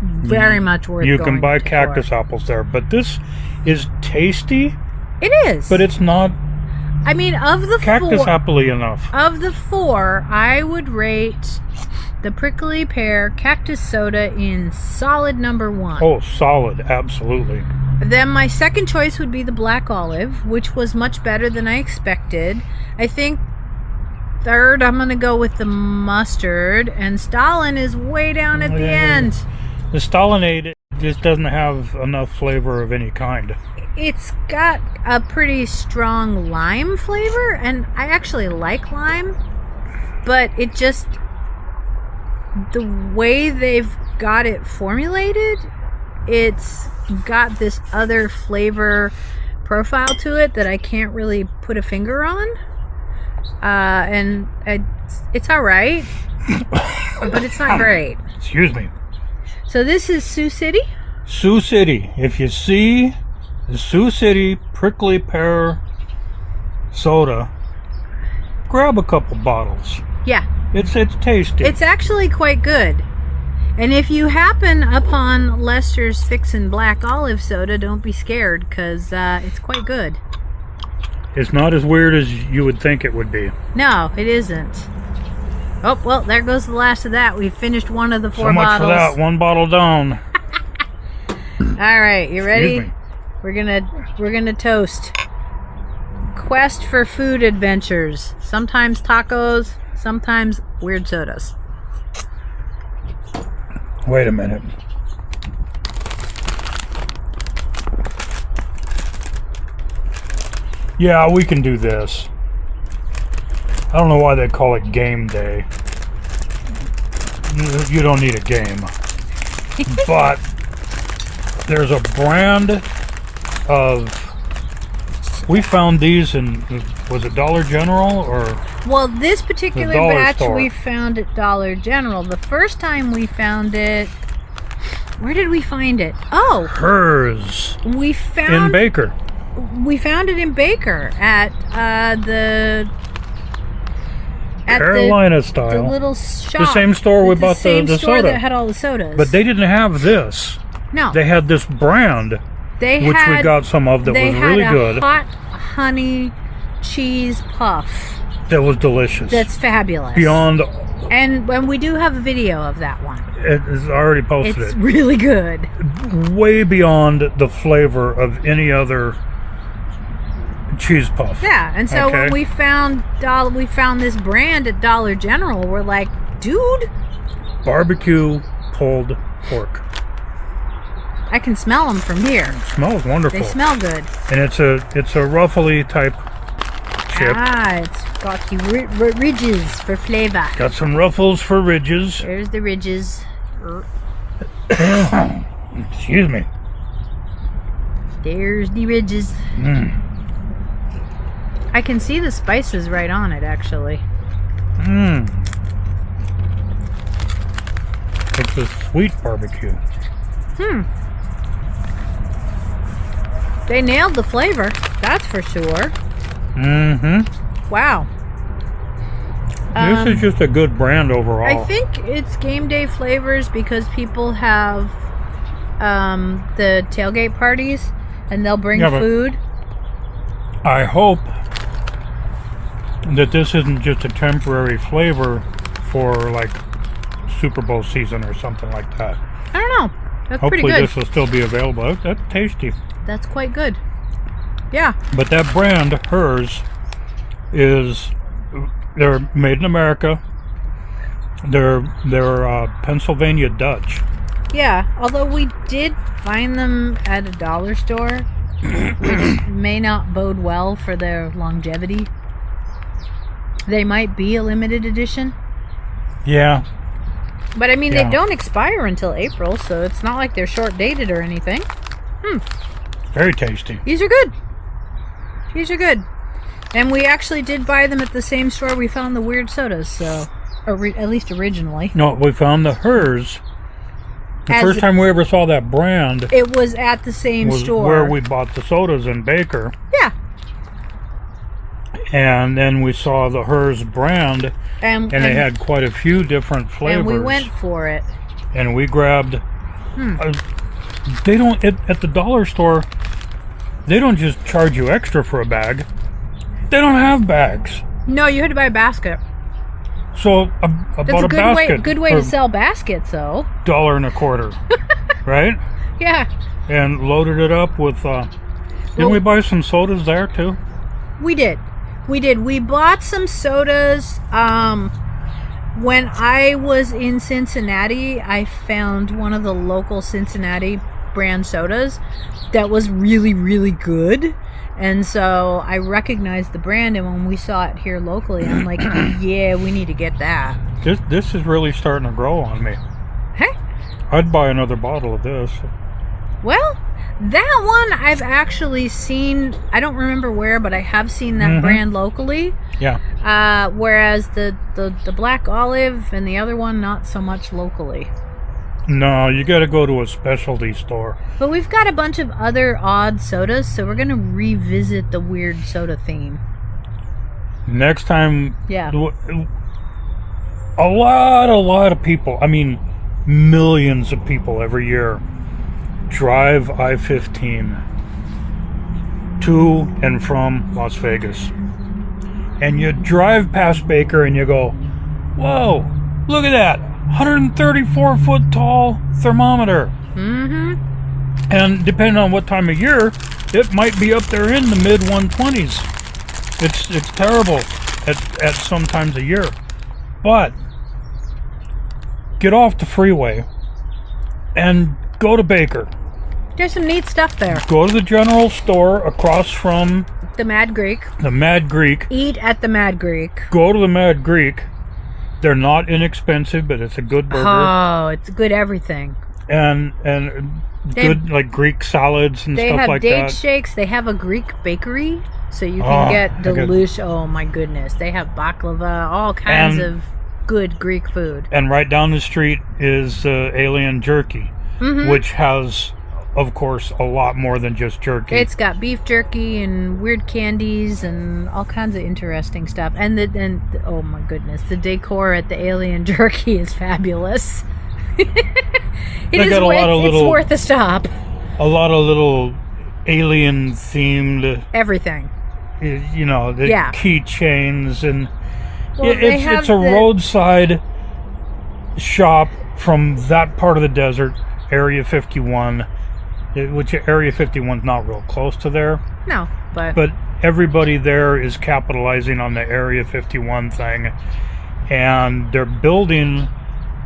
[SPEAKER 2] very much worth.
[SPEAKER 1] You can buy cactus apples there, but this is tasty.
[SPEAKER 2] It is,
[SPEAKER 1] but it's not.
[SPEAKER 2] I mean, of the
[SPEAKER 1] cactus apple-y enough.
[SPEAKER 2] Of the four, I would rate the prickly pear cactus soda in solid number 1.
[SPEAKER 1] Oh, solid, absolutely.
[SPEAKER 2] Then my second choice would be the black olive, which was much better than I expected. I think third, I'm going to go with the mustard. And Stalin is way down at the end.
[SPEAKER 1] The Stalinade just doesn't have enough flavor of any kind.
[SPEAKER 2] It's got a pretty strong lime flavor, and I actually like lime, but it just, the way they've got it formulated, it's got this other flavor profile to it that I can't really put a finger on. And it's all right, but it's not great.
[SPEAKER 1] Excuse me.
[SPEAKER 2] So this is Sioux City?
[SPEAKER 1] Sioux City. If you see the Sioux City prickly pear soda, grab a couple bottles.
[SPEAKER 2] Yeah.
[SPEAKER 1] It's tasty.
[SPEAKER 2] It's actually quite good. And if you happen upon Lester's Fixin' Black Olive Soda, don't be scared, because it's quite good.
[SPEAKER 1] It's not as weird as you would think it would be.
[SPEAKER 2] No, it isn't. Oh, well, there goes the last of that. We've finished one of the 4
[SPEAKER 1] so much
[SPEAKER 2] bottles.
[SPEAKER 1] for that. One bottle down.
[SPEAKER 2] All right, you ready?
[SPEAKER 1] Excuse me.
[SPEAKER 2] We're gonna toast. Quest for food adventures. Sometimes tacos, sometimes weird sodas.
[SPEAKER 1] Wait a minute. Yeah, we can do this. I don't know why they call it game day. You don't need a game. But there's a brand of... We found these in... Was it Dollar General or...
[SPEAKER 2] Well, this particular
[SPEAKER 1] Dollar
[SPEAKER 2] batch
[SPEAKER 1] Store.
[SPEAKER 2] we found at Dollar General. The first time we found it... Where did we find it? Oh!
[SPEAKER 1] Hers.
[SPEAKER 2] We
[SPEAKER 1] In
[SPEAKER 2] found...
[SPEAKER 1] Baker.
[SPEAKER 2] We found it in Baker at the... At
[SPEAKER 1] Carolina
[SPEAKER 2] the
[SPEAKER 1] style.
[SPEAKER 2] little shop.
[SPEAKER 1] The same store we bought the
[SPEAKER 2] same store
[SPEAKER 1] soda.
[SPEAKER 2] that had all the sodas.
[SPEAKER 1] But they didn't have this.
[SPEAKER 2] No.
[SPEAKER 1] They had this brand, which we got some of that was really good.
[SPEAKER 2] They had a hot honey cheese puff.
[SPEAKER 1] That was delicious.
[SPEAKER 2] That's fabulous.
[SPEAKER 1] Beyond...
[SPEAKER 2] And when we do have a video of that one.
[SPEAKER 1] It is already posted.
[SPEAKER 2] It's really good.
[SPEAKER 1] Way beyond the flavor of any other cheese puff.
[SPEAKER 2] Yeah, and so
[SPEAKER 1] Okay.
[SPEAKER 2] when we found this brand at Dollar General, we're like, dude,
[SPEAKER 1] Barbecue pulled pork.
[SPEAKER 2] I can smell them from here.
[SPEAKER 1] Smells wonderful.
[SPEAKER 2] They smell good.
[SPEAKER 1] And it's a ruffly type chip.
[SPEAKER 2] Ah, it's got the ridges for flavor.
[SPEAKER 1] Got some ruffles for ridges.
[SPEAKER 2] There's the ridges.
[SPEAKER 1] Excuse me.
[SPEAKER 2] There's the ridges. I can see the spices right on it, actually.
[SPEAKER 1] It's a sweet barbecue.
[SPEAKER 2] They nailed the flavor, that's for sure. Wow.
[SPEAKER 1] This is just a good brand overall.
[SPEAKER 2] I think it's game day flavors because people have the tailgate parties and they'll bring food.
[SPEAKER 1] I hope that this isn't just a temporary flavor for like Super Bowl season or something like that.
[SPEAKER 2] I don't know. That's
[SPEAKER 1] Hopefully
[SPEAKER 2] pretty good.
[SPEAKER 1] this will still be available. That's tasty.
[SPEAKER 2] That's quite good. Yeah.
[SPEAKER 1] But that brand, hers, they're made in America. They're Pennsylvania Dutch.
[SPEAKER 2] Yeah, although we did find them at a dollar store, which may not bode well for their longevity. They might be a limited edition.
[SPEAKER 1] Yeah.
[SPEAKER 2] But I mean,
[SPEAKER 1] Yeah.
[SPEAKER 2] they don't expire until April, so it's not like they're short dated or anything.
[SPEAKER 1] Very tasty.
[SPEAKER 2] These are good. These are good. And we actually did buy them at the same store we found the weird sodas, so... at least originally.
[SPEAKER 1] No, we found the hers. The first time we ever saw that brand
[SPEAKER 2] It was at the same
[SPEAKER 1] was
[SPEAKER 2] store.
[SPEAKER 1] where we bought the sodas in Baker.
[SPEAKER 2] Yeah.
[SPEAKER 1] And then we saw the hers brand,
[SPEAKER 2] And
[SPEAKER 1] they had quite a few different flavors.
[SPEAKER 2] And we went for it.
[SPEAKER 1] And we grabbed... they don't... At the dollar store, they don't just charge you extra for a bag. They don't have bags.
[SPEAKER 2] No, you had to buy a basket.
[SPEAKER 1] So I
[SPEAKER 2] That's
[SPEAKER 1] bought
[SPEAKER 2] a
[SPEAKER 1] a basket.
[SPEAKER 2] good way to sell baskets, though.
[SPEAKER 1] $1.25, right?
[SPEAKER 2] Yeah,
[SPEAKER 1] And loaded it up with. Didn't we buy some sodas there too?
[SPEAKER 2] we did. We did. We bought some sodas. When I was in Cincinnati, I found one of the local Cincinnati brand sodas that was really, really good. And so I recognized the brand, and when we saw it here locally, I'm like, yeah, we need to get that.
[SPEAKER 1] This is really starting to grow on me.
[SPEAKER 2] Hey?
[SPEAKER 1] I'd buy another bottle of this.
[SPEAKER 2] Well, that one I've actually seen. I don't remember where, but I have seen that brand locally.
[SPEAKER 1] Yeah.
[SPEAKER 2] Whereas the Black Olive and the other one, not so much locally.
[SPEAKER 1] No, you got to go to a specialty store.
[SPEAKER 2] But we've got a bunch of other odd sodas, so we're going to revisit the weird soda theme.
[SPEAKER 1] Next time,
[SPEAKER 2] Yeah.
[SPEAKER 1] a lot of people, I mean, millions of people every year drive I-15 to and from Las Vegas. And you drive past Baker and you go, whoa, look at that, 134 foot tall thermometer.
[SPEAKER 2] Mm-hmm.
[SPEAKER 1] And depending on what time of year, it might be up there in the mid 120s. It's terrible at some times a year. But get off the freeway and go to Baker.
[SPEAKER 2] There's some neat stuff there.
[SPEAKER 1] Go to the general store across from
[SPEAKER 2] The Mad Greek.
[SPEAKER 1] the Mad Greek.
[SPEAKER 2] Eat at the Mad Greek.
[SPEAKER 1] Go to the Mad Greek. They're not inexpensive, but it's a good burger.
[SPEAKER 2] Oh, it's good everything.
[SPEAKER 1] And good like Greek salads and
[SPEAKER 2] They
[SPEAKER 1] stuff
[SPEAKER 2] have
[SPEAKER 1] like
[SPEAKER 2] date
[SPEAKER 1] that.
[SPEAKER 2] shakes. They have a Greek bakery, so you can get delicious. Oh my goodness, they have baklava, all kinds of good Greek food.
[SPEAKER 1] And right down the street is Alien Jerky, which has, of course, a lot more than just jerky.
[SPEAKER 2] It's got beef jerky and weird candies and all kinds of interesting stuff. And oh my goodness, the decor at the Alien Jerky is fabulous. It's worth a stop.
[SPEAKER 1] A lot of little alien themed
[SPEAKER 2] Everything.
[SPEAKER 1] You know, the keychains and
[SPEAKER 2] Well,
[SPEAKER 1] it's a roadside shop from that part of the desert, Area 51. Which Area 51's not real close to there.
[SPEAKER 2] No,
[SPEAKER 1] but everybody there is capitalizing on the Area 51 thing, and they're building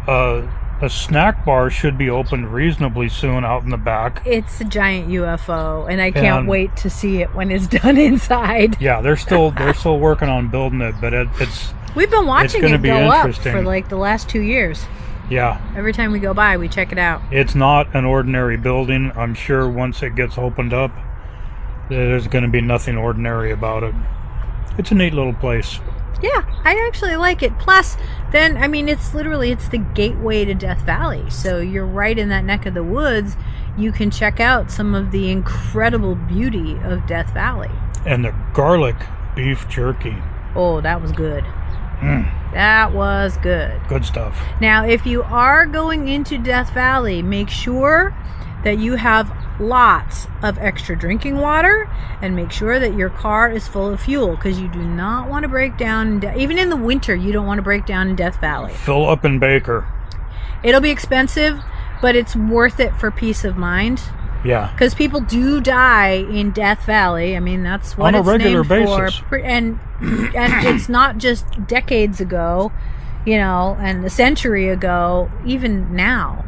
[SPEAKER 1] a snack bar. Should be opened reasonably soon out in the back.
[SPEAKER 2] It's a giant UFO, and I can't wait to see it when it's done inside.
[SPEAKER 1] Yeah, they're still working on building it, but it's
[SPEAKER 2] we've been watching it go up for like the last 2 years.
[SPEAKER 1] Yeah.
[SPEAKER 2] Every time we go by, we check it out.
[SPEAKER 1] It's not an ordinary building. I'm sure once it gets opened up, there's going to be nothing ordinary about it. It's a neat little place.
[SPEAKER 2] Yeah, I actually like it. Plus, then, I mean, it's the gateway to Death Valley. So you're right in that neck of the woods. You can check out some of the incredible beauty of Death Valley.
[SPEAKER 1] And the garlic beef jerky.
[SPEAKER 2] Oh, that was good. That was good.
[SPEAKER 1] Good stuff.
[SPEAKER 2] Now, if you are going into Death Valley, make sure that you have lots of extra drinking water, and make sure that your car is full of fuel, because you do not want to break down. Even in the winter, you don't want to break down in Death Valley.
[SPEAKER 1] Fill up in Baker.
[SPEAKER 2] It'll be expensive, but it's worth it for peace of mind.
[SPEAKER 1] Yeah.
[SPEAKER 2] Because people do die in Death Valley. I mean, that's what
[SPEAKER 1] on a regular basis.
[SPEAKER 2] And it's not just decades ago, and a century ago. Even now,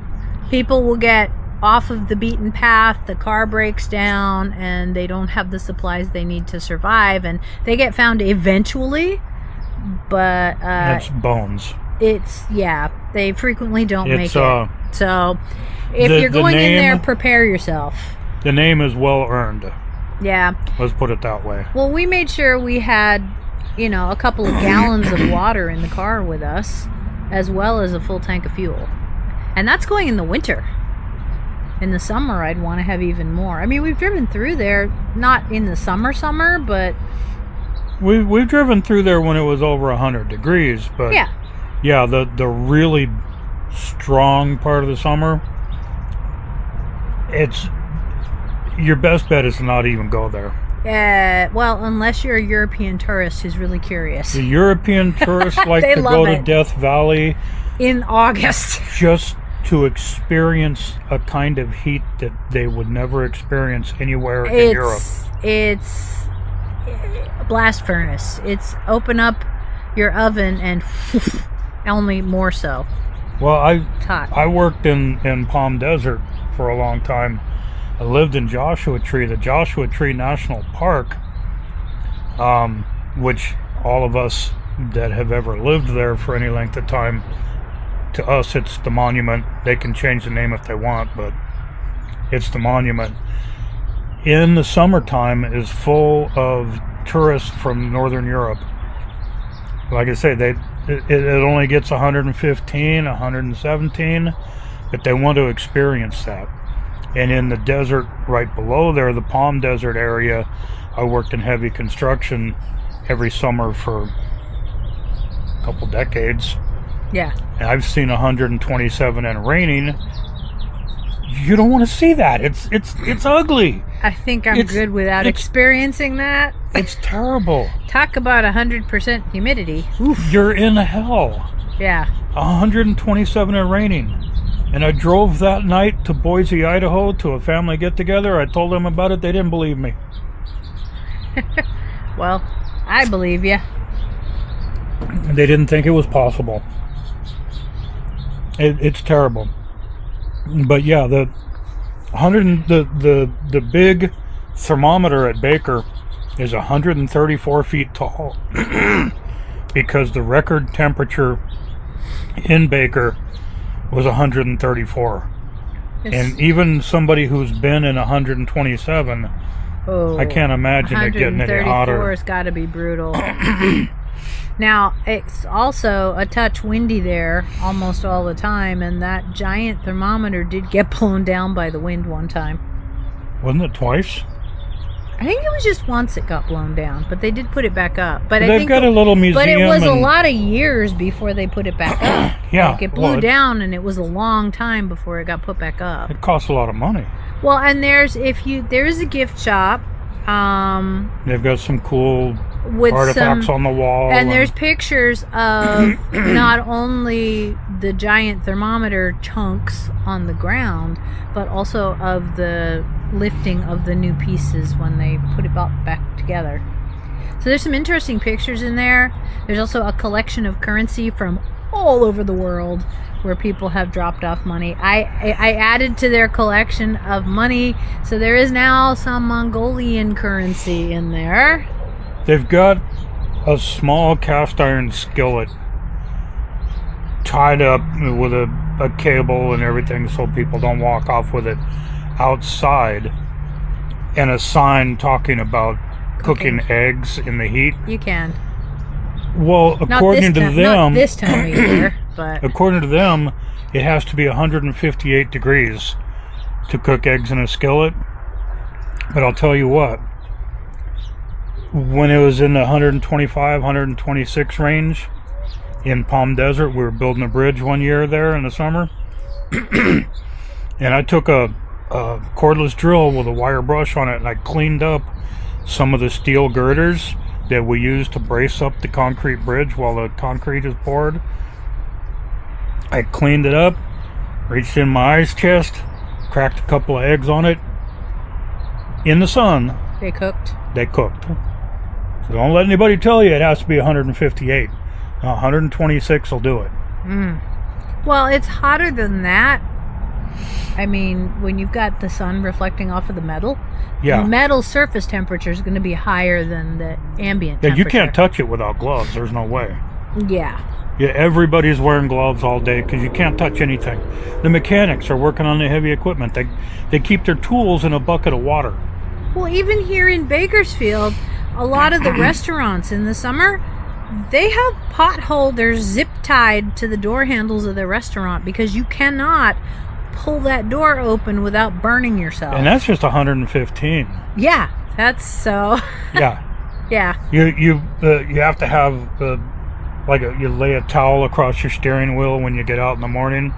[SPEAKER 2] people will get off of the beaten path, the car breaks down, and they don't have the supplies they need to survive, and they get found eventually, but
[SPEAKER 1] it's bones.
[SPEAKER 2] They frequently don't make it. So if you're going in there, prepare yourself.
[SPEAKER 1] The name is well earned.
[SPEAKER 2] Yeah.
[SPEAKER 1] Let's put it that way.
[SPEAKER 2] Well, we made sure we had, a couple of gallons of water in the car with us, as well as a full tank of fuel. And that's going in the winter. In the summer, I'd want to have even more. I mean, we've driven through there, not in the summer, but...
[SPEAKER 1] We've driven through there when it was over 100 degrees, but... Yeah, the really strong part of the summer, your best bet is to not even go there.
[SPEAKER 2] Well, unless you're a European tourist who's really curious.
[SPEAKER 1] The European tourists like to go to Death Valley
[SPEAKER 2] in August
[SPEAKER 1] just to experience a kind of heat that they would never experience anywhere in Europe.
[SPEAKER 2] blast furnace. It's open up your oven and only more so.
[SPEAKER 1] Well,
[SPEAKER 2] It's hot.
[SPEAKER 1] I worked in Palm Desert for a long time. I lived in Joshua Tree, the Joshua Tree National Park, which all of us that have ever lived there for any length of time, to us it's the monument. They can change the name if they want, but it's the monument. In the summertime is full of tourists from Northern Europe. Like I say, it only gets 115, 117, but they want to experience that. And in the desert right below there, the Palm Desert area, I worked in heavy construction every summer for a couple decades.
[SPEAKER 2] Yeah.
[SPEAKER 1] And I've seen 127 and raining. You don't want to see that. It's ugly.
[SPEAKER 2] I think I'm good without experiencing that.
[SPEAKER 1] It's terrible.
[SPEAKER 2] Talk about 100% humidity. Oof.
[SPEAKER 1] You're in hell.
[SPEAKER 2] Yeah.
[SPEAKER 1] 127 and raining. And I drove that night to Boise, Idaho to a family get-together. I told them about it. They didn't believe me.
[SPEAKER 2] Well, I believe you.
[SPEAKER 1] They didn't think it was possible. It's terrible. But yeah, the big thermometer at Baker is 134 feet tall because the record temperature in Baker was 134. And even somebody who's been in 127, I can't imagine it getting any hotter.
[SPEAKER 2] 134 has got to be brutal. Now, it's also a touch windy there almost all the time, and that giant thermometer did get blown down by the wind one time.
[SPEAKER 1] Wasn't it twice?
[SPEAKER 2] I think it was just once it got blown down, but they did put it back up. But
[SPEAKER 1] They've got a little museum.
[SPEAKER 2] But it was a lot of years before they put it back up.
[SPEAKER 1] Yeah.
[SPEAKER 2] Like it blew down, and it was a long time before it got put back up.
[SPEAKER 1] It costs a lot of money.
[SPEAKER 2] Well, and there's a gift shop.
[SPEAKER 1] They've got some cool
[SPEAKER 2] with
[SPEAKER 1] artifacts on the wall.
[SPEAKER 2] And there's pictures of not only the giant thermometer chunks on the ground, but also of the lifting of the new pieces when they put it back together. So there's some interesting pictures in there. There's also a collection of currency from all over the world where people have dropped off money. I added to their collection of money, so there is now some Mongolian currency in there.
[SPEAKER 1] They've got a small cast iron skillet tied up with a cable and everything so people don't walk off with it outside, and a sign talking about cooking eggs in the heat.
[SPEAKER 2] You can.
[SPEAKER 1] Well, according to them,
[SPEAKER 2] not this time of year, but
[SPEAKER 1] according to them, it has to be 158 degrees to cook eggs in a skillet. But I'll tell you what, when it was in the 125, 126 range in Palm Desert, we were building a bridge one year there in the summer, and I took a cordless drill with a wire brush on it, and I cleaned up some of the steel girders that we use to brace up the concrete bridge while the concrete is poured. I cleaned it up, reached in my ice chest, cracked a couple of eggs on it. In the sun,
[SPEAKER 2] they cooked.
[SPEAKER 1] So don't let anybody tell you it has to be 158. 126 will do it.
[SPEAKER 2] Well, it's hotter than that. I mean, when you've got the sun reflecting off of the metal, the metal surface temperature is going to be higher than the ambient temperature.
[SPEAKER 1] You can't touch it without gloves. There's no way.
[SPEAKER 2] Yeah,
[SPEAKER 1] everybody's wearing gloves all day because you can't touch anything. The mechanics are working on the heavy equipment. They keep their tools in a bucket of water.
[SPEAKER 2] Well, even here in Bakersfield, a lot of the restaurants in the summer, they have pot holders zip tied to the door handles of the restaurant because you cannot pull that door open without burning yourself.
[SPEAKER 1] And that's just 115.
[SPEAKER 2] Yeah, that's so.
[SPEAKER 1] Yeah.
[SPEAKER 2] Yeah.
[SPEAKER 1] You have to have you lay a towel across your steering wheel when you get out in the morning.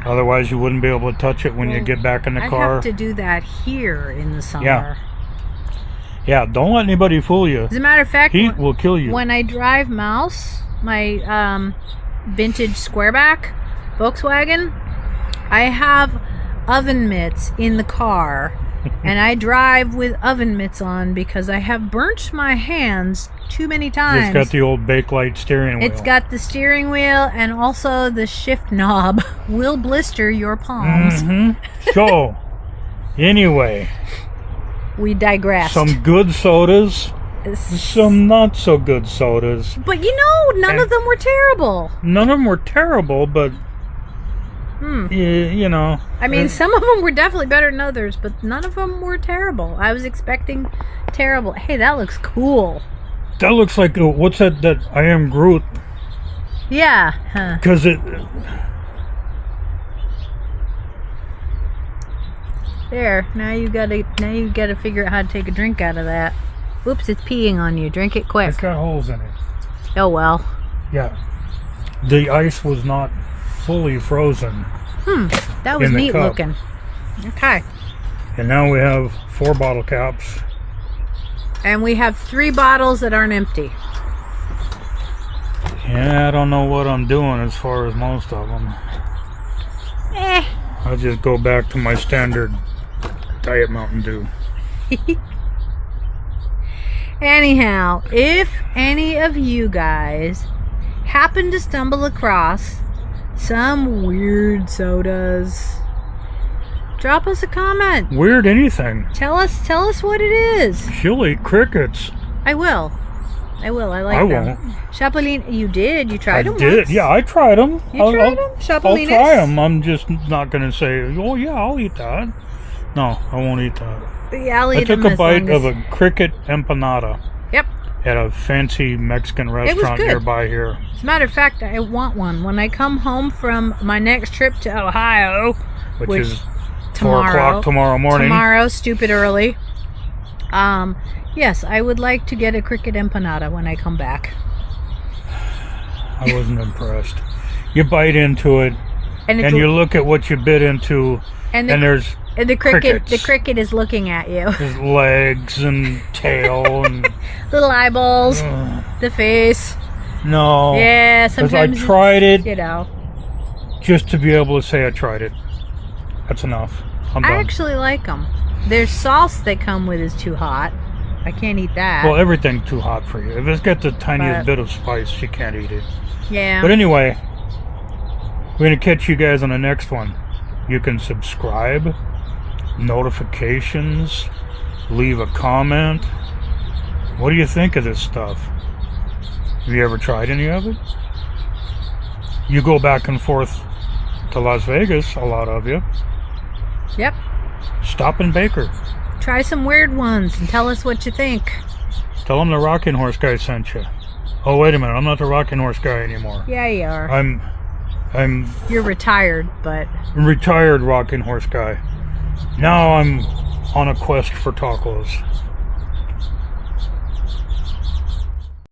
[SPEAKER 1] Otherwise, you wouldn't be able to touch it when you get back in the car.
[SPEAKER 2] I have to do that here in the summer.
[SPEAKER 1] Yeah. Don't let anybody fool you.
[SPEAKER 2] As a matter of fact,
[SPEAKER 1] heat will kill you.
[SPEAKER 2] When I drive Mouse, my vintage squareback Volkswagen, I have oven mitts in the car And I drive with oven mitts on because I have burnt my hands too many times.
[SPEAKER 1] It's got the old Bakelite steering wheel.
[SPEAKER 2] It's got the steering wheel, and also the shift knob will blister your palms.
[SPEAKER 1] So, anyway,
[SPEAKER 2] We digress.
[SPEAKER 1] some good sodas, some not so good sodas.
[SPEAKER 2] But none of them were terrible.
[SPEAKER 1] None of them were terrible, but you know.
[SPEAKER 2] I mean, some of them were definitely better than others, but none of them were terrible. I was expecting terrible. Hey, that looks cool.
[SPEAKER 1] That looks like what's that I Am Groot?
[SPEAKER 2] Yeah. Huh.
[SPEAKER 1] Because it.
[SPEAKER 2] There. Now you gotta figure out how to take a drink out of that. Oops, it's peeing on you. Drink it quick.
[SPEAKER 1] It's got holes in it.
[SPEAKER 2] Oh well.
[SPEAKER 1] Yeah. The ice was not fully frozen.
[SPEAKER 2] That was
[SPEAKER 1] In the
[SPEAKER 2] neat
[SPEAKER 1] cup.
[SPEAKER 2] looking. Okay.
[SPEAKER 1] And now we have 4 bottle caps.
[SPEAKER 2] And we have 3 bottles that aren't empty.
[SPEAKER 1] Yeah, I don't know what I'm doing as far as most of them. I'll just go back to my standard Diet Mountain Dew.
[SPEAKER 2] Anyhow, if any of you guys happen to stumble across some weird sodas, drop us a comment.
[SPEAKER 1] Weird anything.
[SPEAKER 2] Tell us what it is.
[SPEAKER 1] She'll eat crickets.
[SPEAKER 2] I will. I like
[SPEAKER 1] I
[SPEAKER 2] them.
[SPEAKER 1] won't.
[SPEAKER 2] Chapulín, you did. You tried them
[SPEAKER 1] I did.
[SPEAKER 2] once?
[SPEAKER 1] Yeah, I tried them.
[SPEAKER 2] You tried them?
[SPEAKER 1] I'll
[SPEAKER 2] Chapulines?
[SPEAKER 1] try them. I'm just not going to say, oh yeah, I'll eat that. No, I won't eat that.
[SPEAKER 2] Yeah, I'll
[SPEAKER 1] I
[SPEAKER 2] eat
[SPEAKER 1] took
[SPEAKER 2] them
[SPEAKER 1] a
[SPEAKER 2] as
[SPEAKER 1] bite
[SPEAKER 2] long as-
[SPEAKER 1] of a cricket empanada
[SPEAKER 2] Yep.
[SPEAKER 1] at a fancy Mexican restaurant
[SPEAKER 2] good.
[SPEAKER 1] nearby here.
[SPEAKER 2] As a matter of fact, I want one. When I come home from my next trip to Ohio,
[SPEAKER 1] Which is 4
[SPEAKER 2] tomorrow,
[SPEAKER 1] o'clock tomorrow morning.
[SPEAKER 2] Tomorrow, stupid early. Yes, I would like to get a cricket empanada when I come back.
[SPEAKER 1] I wasn't impressed. You bite into it,
[SPEAKER 2] And,
[SPEAKER 1] and you look at what you bit into,
[SPEAKER 2] and
[SPEAKER 1] and there's
[SPEAKER 2] the cricket.
[SPEAKER 1] crickets.
[SPEAKER 2] The cricket is looking at you.
[SPEAKER 1] there's legs and tail and
[SPEAKER 2] Little eyeballs, the face.
[SPEAKER 1] no.
[SPEAKER 2] Yeah,
[SPEAKER 1] 'Cause
[SPEAKER 2] sometimes
[SPEAKER 1] I tried it
[SPEAKER 2] you know.
[SPEAKER 1] just to be able to say I tried it. That's enough. I'm
[SPEAKER 2] I
[SPEAKER 1] done.
[SPEAKER 2] actually like them. Their sauce they come with is too hot. I can't eat that.
[SPEAKER 1] Well, everything's too hot for you. If it's got the tiniest
[SPEAKER 2] But-
[SPEAKER 1] bit of spice, you can't eat it.
[SPEAKER 2] yeah.
[SPEAKER 1] But anyway, we're going to catch you guys on the next one. You can subscribe, notifications, leave a comment. What do you think of this stuff? Have you ever tried any of it? You go back and forth to Las Vegas, a lot of you.
[SPEAKER 2] Yep.
[SPEAKER 1] Stop in Baker.
[SPEAKER 2] Try some weird ones and tell us what you think.
[SPEAKER 1] Tell them the Rocking Horse guy sent you. Oh, wait a minute. I'm not the Rocking Horse guy anymore.
[SPEAKER 2] Yeah, you are.
[SPEAKER 1] I'm
[SPEAKER 2] You're retired, but
[SPEAKER 1] a retired Rocking Horse guy. Now I'm on a quest for tacos.